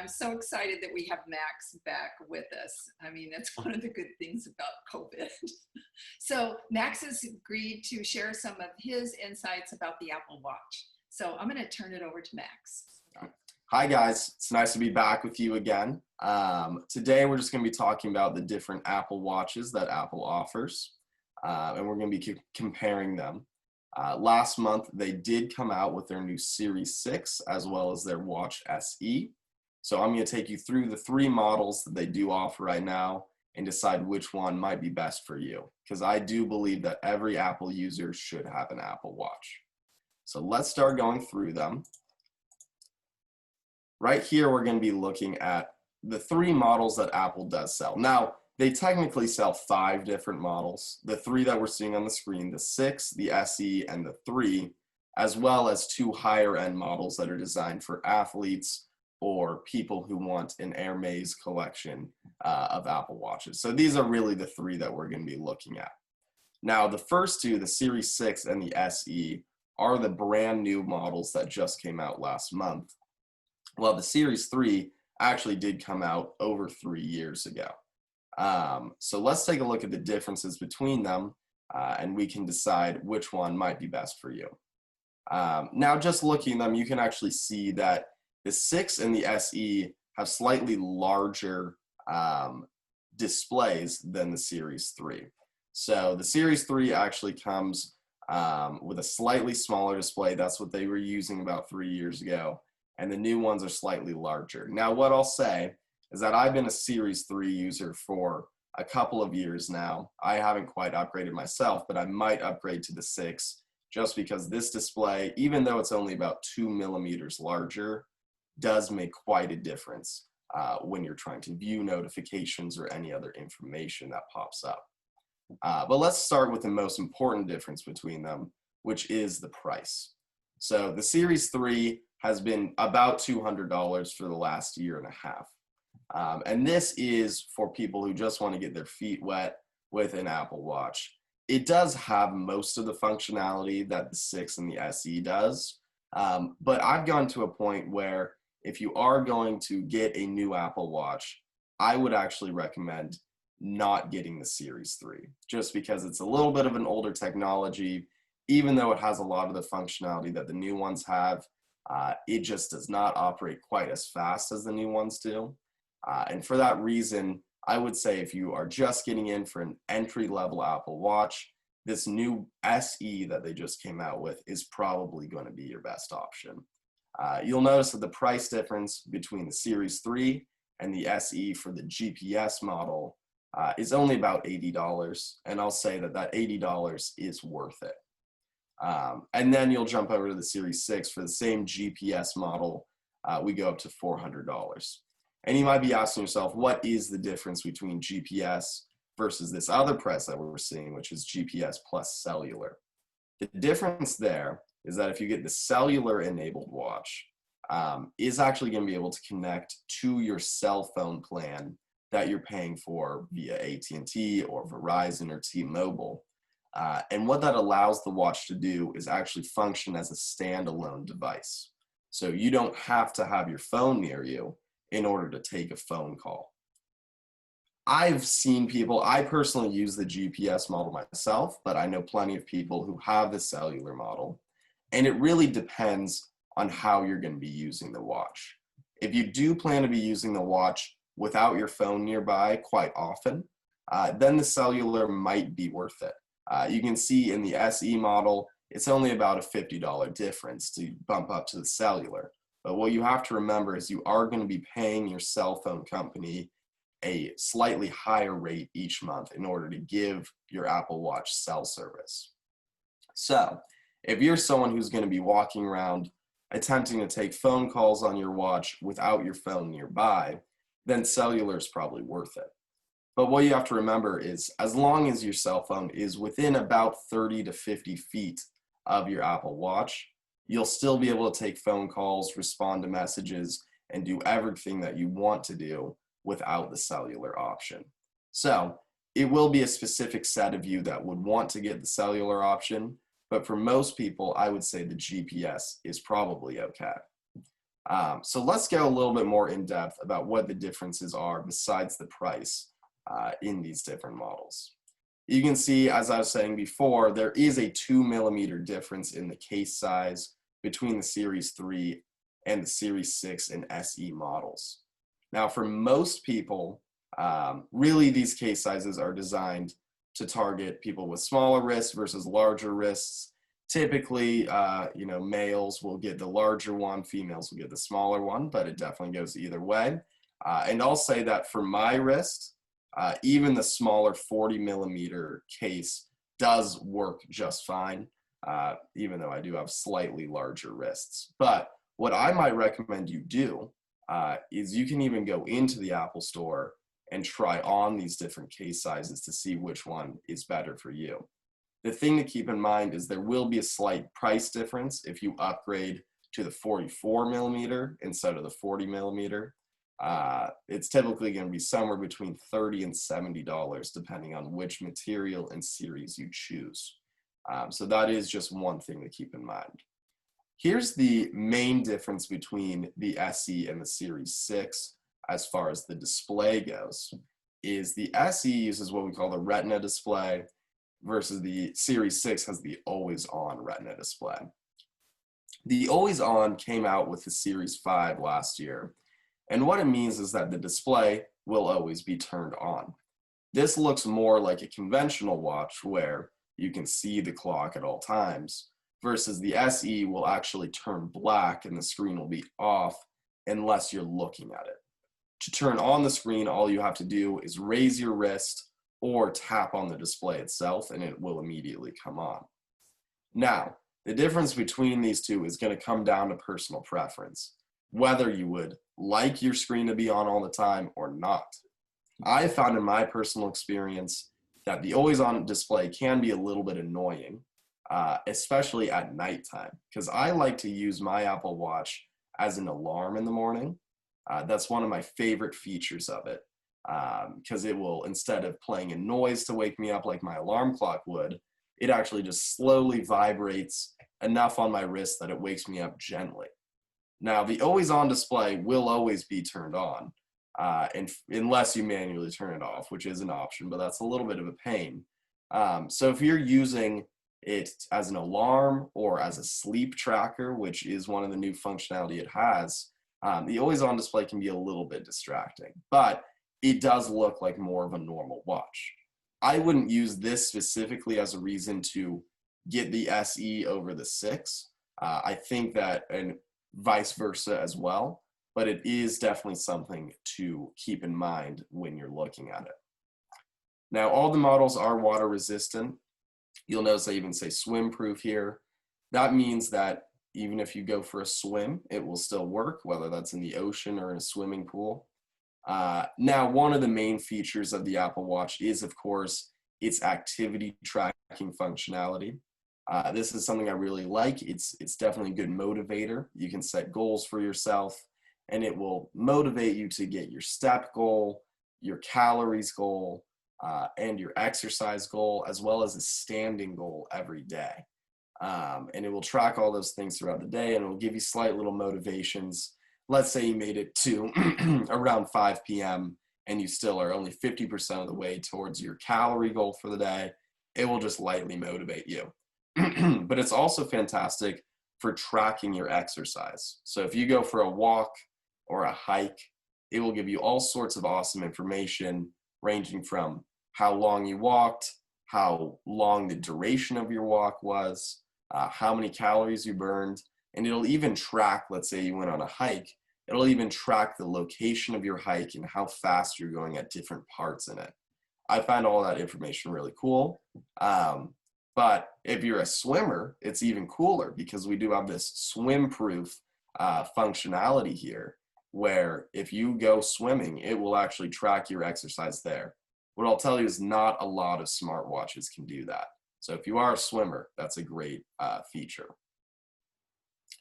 I'm so excited that we have Max back with us. I mean, that's one of the good things about COVID. So Max has agreed to share some of his insights about the Apple Watch. So I'm going to turn it over to Max. Hi guys, it's nice to be back with you again. Today we're just going to be talking about the different Apple Watches that Apple offers, and we're going to be comparing them. Last month they did come out with their new Series 6 as well as their Watch SE. So I'm going to take you through the three models that they do offer right now and decide which one might be best for you, because I do believe that every Apple user should have an Apple Watch. So let's start going through them. Right here, we're going to be looking at the three models that Apple does sell. Now, they technically sell 5 different models. The 3 that we're seeing on the screen, the 6, the SE, and the 3, as well as 2 higher end models that are designed for athletes or people who want an Hermes collection of Apple Watches. So these are really the 3 that we're going to be looking at. Now, the first 2, the Series 6 and the SE, are the brand new models that just came out last month. Well, the Series 3 actually did come out over 3 years ago. So let's take a look at the differences between them, and we can decide which one might be best for you. Now, just looking at them, you can actually see that the 6 and the SE have slightly larger displays than the Series 3. So the Series 3 actually comes with a slightly smaller display. That's what they were using about 3 years ago. And the new ones are slightly larger. Now, what I'll say is that I've been a Series 3 user for a couple of years now. I haven't quite upgraded myself, but I might upgrade to the 6 just because this display, even though it's only about 2 millimeters larger, does make quite a difference when you're trying to view notifications or any other information that pops up. But let's start with the most important difference between them, which is the price. So the Series 3 has been about $200 for the last year and a half. And this is for people who just want to get their feet wet with an Apple Watch. It does have most of the functionality that the 6 and the SE does, but I've gone to a point where if you are going to get a new Apple Watch, I would actually recommend not getting the Series 3, just because it's a little bit of an older technology. Even though it has a lot of the functionality that the new ones have, it just does not operate quite as fast as the new ones do. And for that reason, I would say if you are just getting in for an entry-level Apple Watch, this new SE that they just came out with is probably going to be your best option. You'll notice that the price difference between the Series 3 and the SE for the GPS model is only about $80, and I'll say that that $80 is worth it. And then you'll jump over to the Series 6 for the same GPS model. We go up to $400. And you might be asking yourself, what is the difference between GPS versus this other price that we're seeing, which is GPS plus cellular? The difference there is that if you get the cellular enabled watch, is actually going to be able to connect to your cell phone plan that you're paying for via AT&T or Verizon or T-Mobile. And what that allows the watch to do is actually function as a standalone device. So you don't have to have your phone near you in order to take a phone call. I've seen people, I personally use the GPS model myself, but I know plenty of people who have the cellular model. And it really depends on how you're going to be using the watch. If you do plan to be using the watch without your phone nearby quite often, then the cellular might be worth it. You can see in the SE model, it's only about a $50 difference to bump up to the cellular. But what you have to remember is you are going to be paying your cell phone company a slightly higher rate each month in order to give your Apple Watch cell service. So if you're someone who's going to be walking around attempting to take phone calls on your watch without your phone nearby, then cellular is probably worth it. But what you have to remember is as long as your cell phone is within about 30 to 50 feet of your Apple Watch, you'll still be able to take phone calls, respond to messages, and do everything that you want to do without the cellular option. So it will be a specific set of you that would want to get the cellular option, but for most people, I would say the GPS is probably okay. So let's go a little bit more in depth about what the differences are besides the price in these different models. You can see, as I was saying before, there is a 2 millimeter difference in the case size between the Series 3 and the Series 6 and SE models. Now, for most people, really these case sizes are designed to target people with smaller wrists versus larger wrists. Typically, males will get the larger one, females will get the smaller one, but it definitely goes either way. And I'll say that for my wrist, even the smaller 40 millimeter case does work just fine, even though I do have slightly larger wrists. But what I might recommend you do is you can even go into the Apple Store and try on these different case sizes to see which one is better for you. The thing to keep in mind is there will be a slight price difference if you upgrade to the 44 millimeter instead of the 40 millimeter. It's typically going to be somewhere between $30 and $70 depending on which material and series you choose. So that is just one thing to keep in mind. Here's the main difference between the SE and the Series 6 as far as the display goes, is the SE uses what we call the Retina display versus the Series 6 has the always-on Retina display. The always-on came out with the Series 5 last year, and what it means is that the display will always be turned on. This looks more like a conventional watch where you can see the clock at all times, versus the SE will actually turn black and the screen will be off unless you're looking at it. To turn on the screen, all you have to do is raise your wrist or tap on the display itself and it will immediately come on. Now, the difference between these two is going to come down to personal preference, whether you would like your screen to be on all the time or not. I found in my personal experience that the always-on display can be a little bit annoying, especially at nighttime, because I like to use my Apple Watch as an alarm in the morning. That's one of my favorite features of it, because it will, instead of playing a noise to wake me up like my alarm clock would, it actually just slowly vibrates enough on my wrist that it wakes me up gently. Now, the always-on display will always be turned on, unless you manually turn it off, which is an option, but that's a little bit of a pain. So if you're using it as an alarm or as a sleep tracker, which is one of the new functionality it has, the always-on display can be a little bit distracting, but it does look like more of a normal watch. I wouldn't use this specifically as a reason to get the SE over the 6. I think that, and vice versa as well, but it is definitely something to keep in mind when you're looking at it. Now, all the models are water resistant. You'll notice I even say swim proof here. That means that even if you go for a swim, it will still work, whether that's in the ocean or in a swimming pool. Now, one of the main features of the Apple Watch is, of course, its activity tracking functionality. This is something I really like. It's definitely a good motivator. You can set goals for yourself, and it will motivate you to get your step goal, your calories goal, and your exercise goal, as well as a standing goal every day. And it will track all those things throughout the day, and it will give you slight little motivations. Let's say you made it to around 5 p.m. and you still are only 50% of the way towards your calorie goal for the day. It will just lightly motivate you. But it's also fantastic for tracking your exercise. So if you go for a walk or a hike, it will give you all sorts of awesome information, ranging from how long you walked, how long the duration of your walk was, how many calories you burned, and it'll even track, let's say you went on a hike, it'll even track the location of your hike and how fast you're going at different parts in it. I find all that information really cool. But if you're a swimmer, it's even cooler because we do have this swim-proof functionality here, where if you go swimming, it will actually track your exercise there. What I'll tell you is not a lot of smartwatches can do that. So if you are a swimmer, that's a great feature.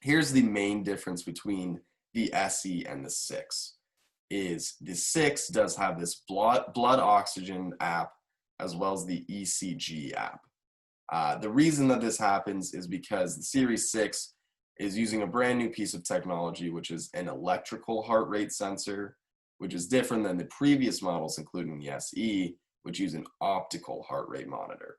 Here's the main difference between the SE and the 6. Is the 6 does have this blood oxygen app as well as the ECG app. The reason that this happens is because the Series 6 is using a brand new piece of technology, which is an electrical heart rate sensor, which is different than the previous models, including the SE, which use an optical heart rate monitor.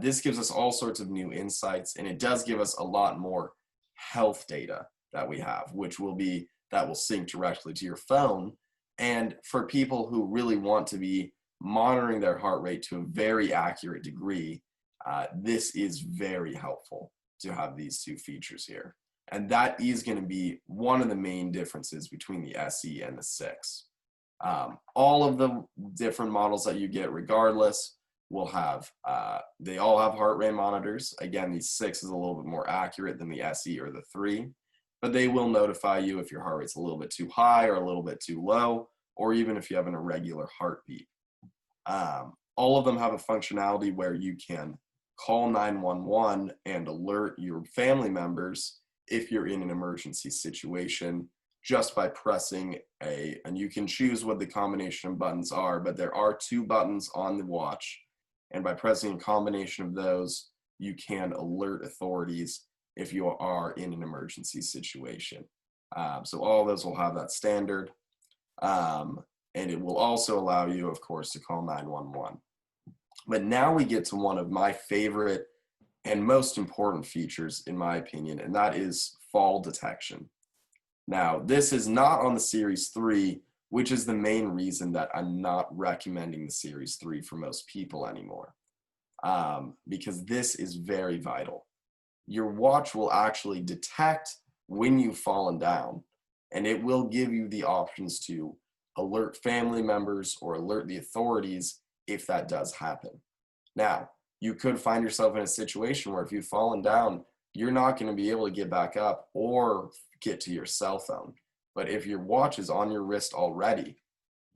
This gives us all sorts of new insights, and it does give us a lot more health data that we have, that will sync directly to your phone. And for people who really want to be monitoring their heart rate to a very accurate degree, this is very helpful to have these two features here. And that is going to be one of the main differences between the SE and the 6. All of the different models that you get regardless will have, they all have heart rate monitors. Again, the 6 is a little bit more accurate than the SE or the 3, but they will notify you if your heart rate's a little bit too high or a little bit too low, or even if you have an irregular heartbeat. All of them have a functionality where you can call 911 and alert your family members if you're in an emergency situation just by pressing and you can choose what the combination of buttons are, but there are 2 buttons on the watch, and by pressing a combination of those, you can alert authorities if you are in an emergency situation. So all of those will have that standard, and it will also allow you, of course, to call 911. But now we get to one of my favorite and most important features, in my opinion, and that is fall detection. Now, this is not on the Series 3, which is the main reason that I'm not recommending the Series 3 for most people anymore, because this is very vital. Your watch will actually detect when you've fallen down, and it will give you the options to alert family members or alert the authorities if that does happen. Now, you could find yourself in a situation where if you've fallen down, you're not going to be able to get back up or get to your cell phone. But if your watch is on your wrist already,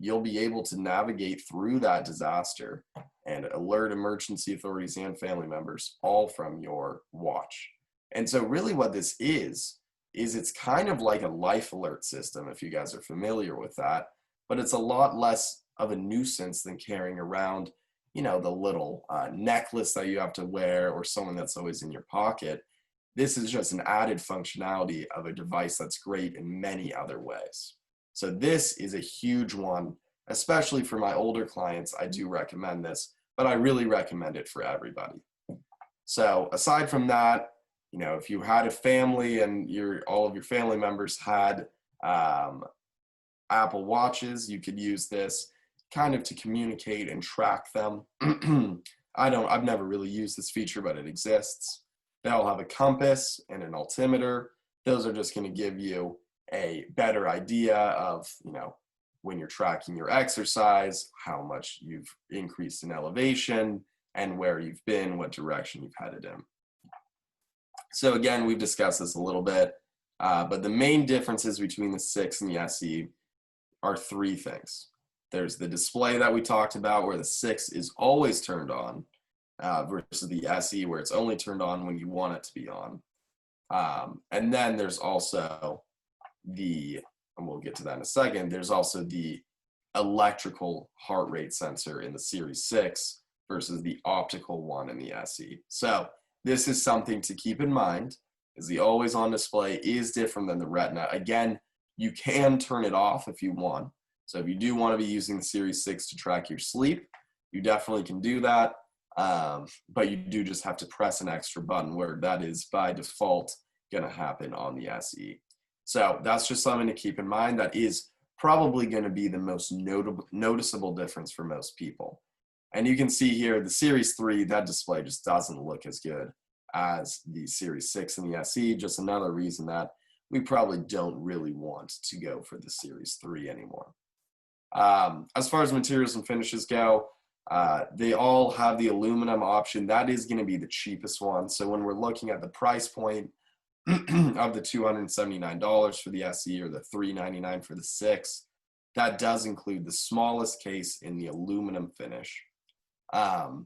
you'll be able to navigate through that disaster and alert emergency authorities and family members all from your watch. And so really what this is it's kind of like a life alert system, if you guys are familiar with that, but it's a lot less of a nuisance than carrying around, the little necklace that you have to wear or someone that's always in your pocket. This is just an added functionality of a device that's great in many other ways. So this is a huge one, especially for my older clients. I do recommend this, but I really recommend it for everybody. So aside from that, if you had a family and all of your family members had Apple Watches, you could use this kind of to communicate and track them. I've never really used this feature, but it exists. They all have a compass and an altimeter. Those are just going to give you a better idea of, when you're tracking your exercise, how much you've increased in elevation and where you've been, what direction you've headed in. So again, we've discussed this a little bit, but the main differences between the 6 and the SE are 3 things. There's the display that we talked about where the 6 is always turned on versus the SE where it's only turned on when you want it to be on. And then there's also and we'll get to that in a second, there's also the electrical heart rate sensor in the Series 6 versus the optical one in the SE. So this is something to keep in mind, is the always on display is different than the Retina. Again, you can turn it off if you want. So if you do want to be using the Series 6 to track your sleep, you definitely can do that. But you do just have to press an extra button where that is by default going to happen on the SE. So that's just something to keep in mind. That is probably going to be the most noticeable difference for most people. And you can see here the Series 3, that display just doesn't look as good as the Series 6 and the SE. Just another reason that we probably don't really want to go for the Series 3 anymore. As far as materials and finishes go, they all have the aluminum option. That is going to be the cheapest one. So when we're looking at the price point of the $279 for the SE or the $399 for the 6, that does include the smallest case in the aluminum finish. But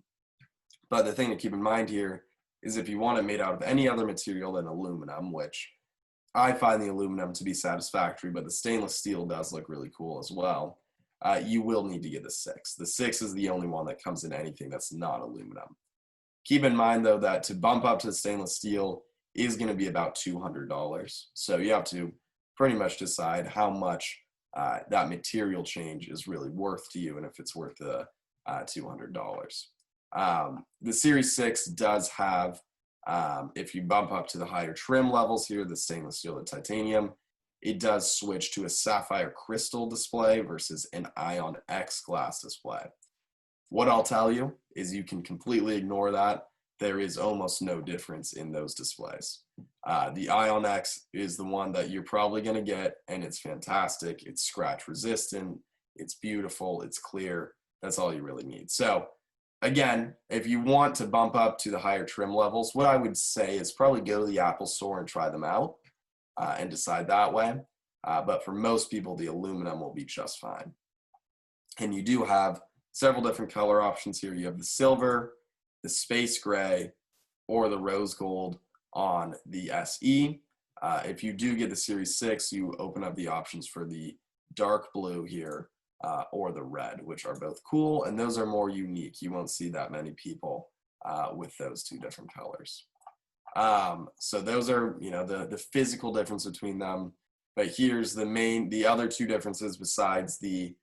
the thing to keep in mind here is if you want it made out of any other material than aluminum, which I find the aluminum to be satisfactory, but the stainless steel does look really cool as well, you will need to get the 6. The 6 is the only one that comes in anything that's not aluminum. Keep in mind, though, that to bump up to the stainless steel, is going to be about $200. So you have to pretty much decide how much that material change is really worth to you, and if it's worth the $200. The Series 6 does have, if you bump up to the higher trim levels here, the stainless steel, the titanium, it does switch to a sapphire crystal display versus an Ion X glass display. What I'll tell you is you can completely ignore that. There is almost no difference in those displays. The Ion X is the one that you're probably going to get, and it's fantastic. It's scratch resistant, it's beautiful, it's clear. That's all you really need. So again, if you want to bump up to the higher trim levels, what I would say is probably go to the Apple store and try them out and decide that way. But for most people, the aluminum will be just fine. And you do have several different color options here. You have the silver, the space gray, or the rose gold on the SE. If you do get the Series 6, you open up the options for the dark blue here or the red, which are both cool, and those are more unique. You won't see that many people with those two different colors. So those are, you know, the physical difference between them. But here's the other two differences besides the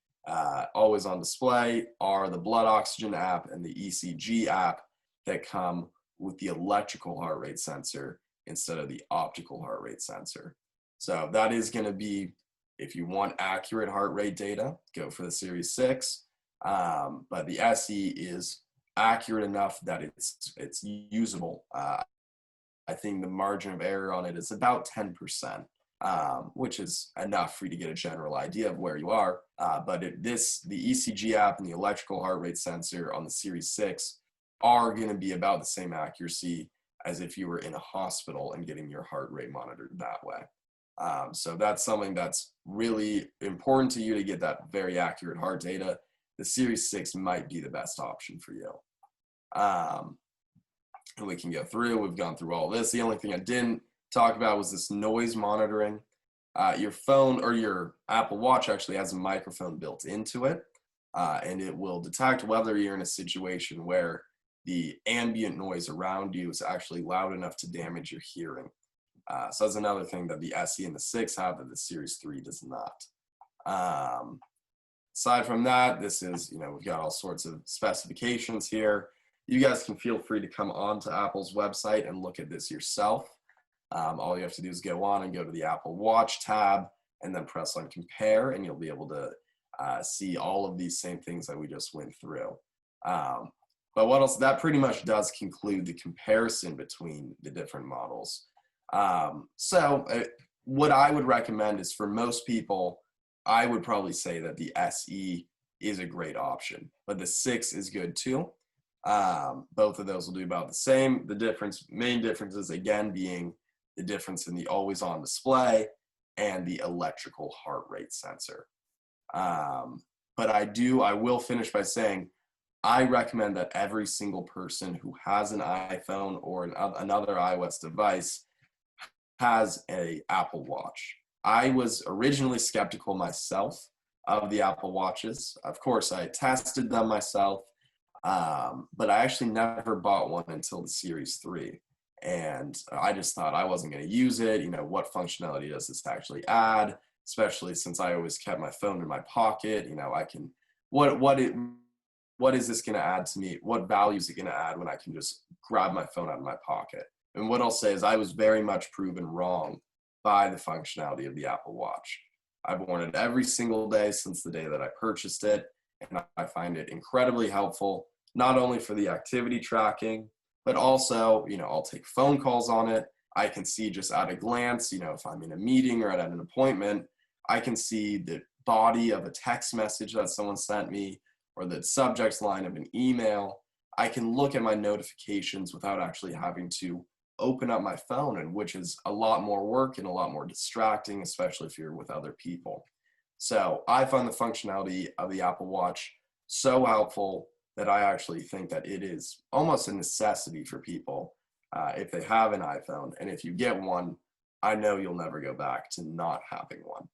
always on display are the blood oxygen app and the ECG app that come with the electrical heart rate sensor instead of the optical heart rate sensor. So that is going to be, if you want accurate heart rate data, go for the Series 6. But the SE is accurate enough that it's usable. I think the margin of error on it is about 10%, which is enough for you to get a general idea of where you are. But the ECG app and the electrical heart rate sensor on the Series 6 are going to be about the same accuracy as if you were in a hospital and getting your heart rate monitored that way. So that's something that's really important to you to get that very accurate heart data. The Series 6 might be the best option for you. And we can go through, we've gone through all this. The only thing I didn't talk about was this noise monitoring. Your phone or your Apple Watch actually has a microphone built into it, and it will detect whether you're in a situation where the ambient noise around you is actually loud enough to damage your hearing. So that's another thing that the SE and the 6 have that the Series 3 does not. Aside from that, this is, you know, we've got all sorts of specifications here. You guys can feel free to come on to Apple's website and look at this yourself. All you have to do is go on and go to the Apple Watch tab and then press on compare, and you'll be able to see all of these same things that we just went through. But what else? That pretty much does conclude the comparison between the different models. What I would recommend is, for most people, I would probably say that the SE is a great option, but the 6 is good too. Both of those will do about the same. The main differences again being the difference in the always on display and the electrical heart rate sensor. But I will finish by saying, I recommend that every single person who has an iPhone or another iOS device has an Apple Watch. I was originally skeptical myself of the Apple Watches. Of course, I tested them myself, but I actually never bought one until the Series 3. And I just thought I wasn't going to use it. You know, what functionality does this actually add? Especially since I always kept my phone in my pocket. You know, I can, what is this going to add to me? What value is it going to add when I can just grab my phone out of my pocket? And what I'll say is I was very much proven wrong by the functionality of the Apple Watch. I've worn it every single day since the day that I purchased it, and I find it incredibly helpful, not only for the activity tracking, but also, you know, I'll take phone calls on it. I can see just at a glance, you know, if I'm in a meeting or at an appointment, I can see the body of a text message that someone sent me or the subject line of an email. I can look at my notifications without actually having to open up my phone, and which is a lot more work and a lot more distracting, especially if you're with other people. So I find the functionality of the Apple Watch so helpful that I actually think that it is almost a necessity for people if they have an iPhone. And if you get one, I know you'll never go back to not having one.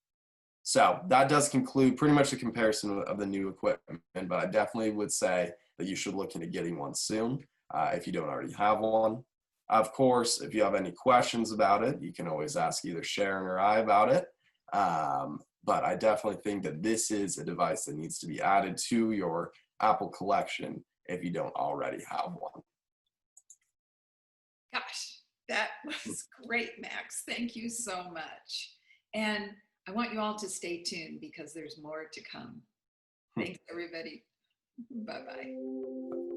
So that does conclude pretty much the comparison of the new equipment, but I definitely would say that you should look into getting one soon if you don't already have one. Of course, if you have any questions about it, you can always ask either Sharon or I about it. But I definitely think that this is a device that needs to be added to your Apple collection if you don't already have one. Gosh, that was great, Max. Thank you so much. And I want you all to stay tuned because there's more to come. Thanks, everybody. Bye-bye.